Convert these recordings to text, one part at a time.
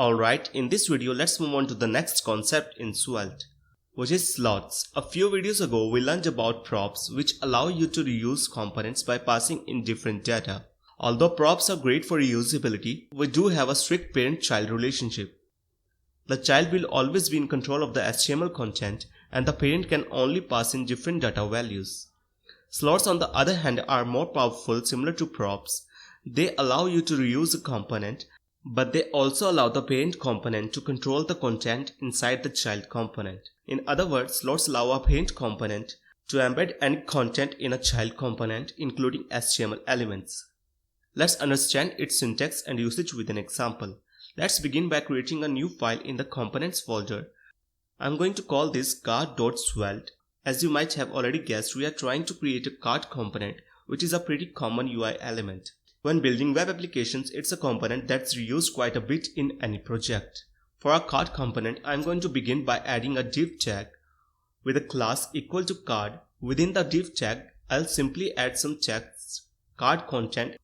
Alright, in this video let's move on to the next concept in Svelte, which is slots. A few videos ago we learned about props, which allow you to reuse components by passing in different data. Although props are great for reusability, we do have a strict parent-child relationship. The child will always be in control of the HTML content and the parent can only pass in different data values. Slots on the other hand are more powerful, similar to props. They allow you to reuse a component, but they also allow the parent component to control the content inside the child component. In other words, slots allow a parent component to embed any content in a child component, including HTML elements. Let's understand its syntax and usage with an example. Let's begin by creating a new file in the components folder. I'm going to call this card.svelte. As you might have already guessed, we are trying to create a card component, which is a pretty common UI element. When building web applications, it's a component that's reused quite a bit in any project. For our card component, I'm going to begin by adding a div tag with a class equal to card. Within the div tag, I'll simply add some text, card content.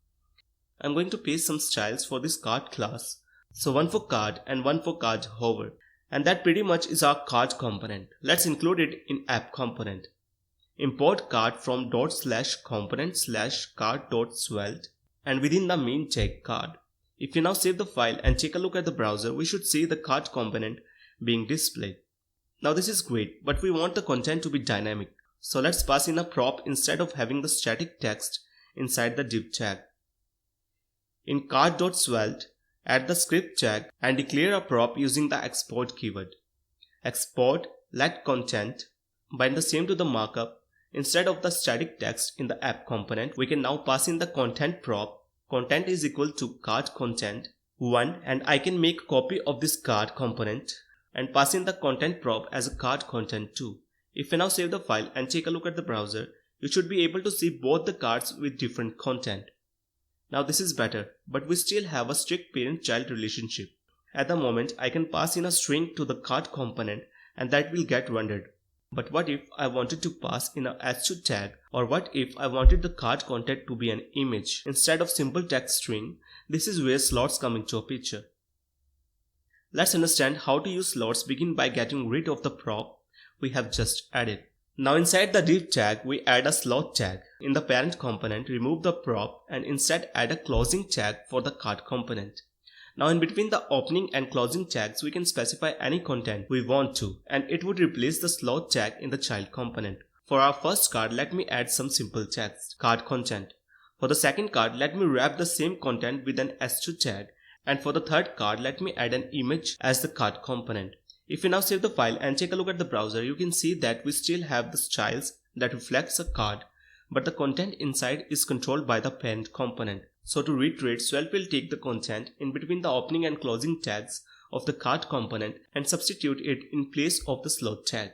I'm going to paste some styles for this card class. So one for card and one for card hover. And that pretty much is our card component. Let's include it in app component. Import card from ./component/card.svelte. And within the main tag card. If you now save the file and take a look at the browser, we should see the card component being displayed. Now this is great, but we want the content to be dynamic. So let's pass in a prop instead of having the static text inside the div tag. In card.svelte, add the script tag and declare a prop using the export keyword. Export let content, bind the same to the markup. Instead of the static text in the app component, we can now pass in the content prop. Content is equal to card content 1, and I can make a copy of this card component and pass in the content prop as a card content 2. If we now save the file and take a look at the browser, you should be able to see both the cards with different content. Now this is better, but we still have a strict parent-child relationship. At the moment, I can pass in a string to the card component and that will get rendered. But what if I wanted to pass in a h2 tag, or what if I wanted the card content to be an image instead of simple text string? This is where slots come into a picture. Let's understand how to use slots. Begin by getting rid of the prop we have just added. Now inside the div tag, we add a slot tag. In the parent component, remove the prop and instead add a closing tag for the card component. Now in between the opening and closing tags, we can specify any content we want to, and it would replace the slot tag in the child component. For our first card, let me add some simple text, card content. For the second card, let me wrap the same content with an h2 tag, and for the third card, let me add an image as the card component. If we now save the file and take a look at the browser, you can see that we still have the styles that reflects a card, but the content inside is controlled by the parent component. So to reiterate, Svelte will take the content in between the opening and closing tags of the card component and substitute it in place of the slot tag.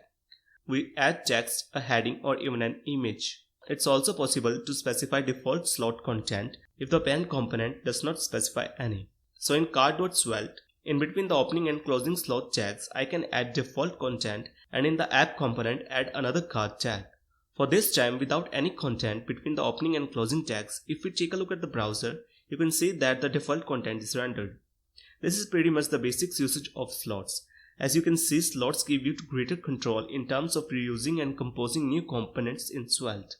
We add text, a heading, or even an image. It's also possible to specify default slot content if the parent component does not specify any. So in card.svelte, in between the opening and closing slot tags, I can add default content, and in the app component add another card tag. For this time, without any content between the opening and closing tags, if we take a look at the browser, you can see that the default content is rendered. This is pretty much the basic usage of slots. As you can see, slots give you greater control in terms of reusing and composing new components in Svelte.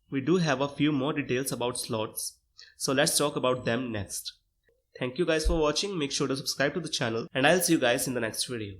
We do have a few more details about slots, so let's talk about them next. Thank you guys for watching. Make sure to subscribe to the channel, and I'll see you guys in the next video.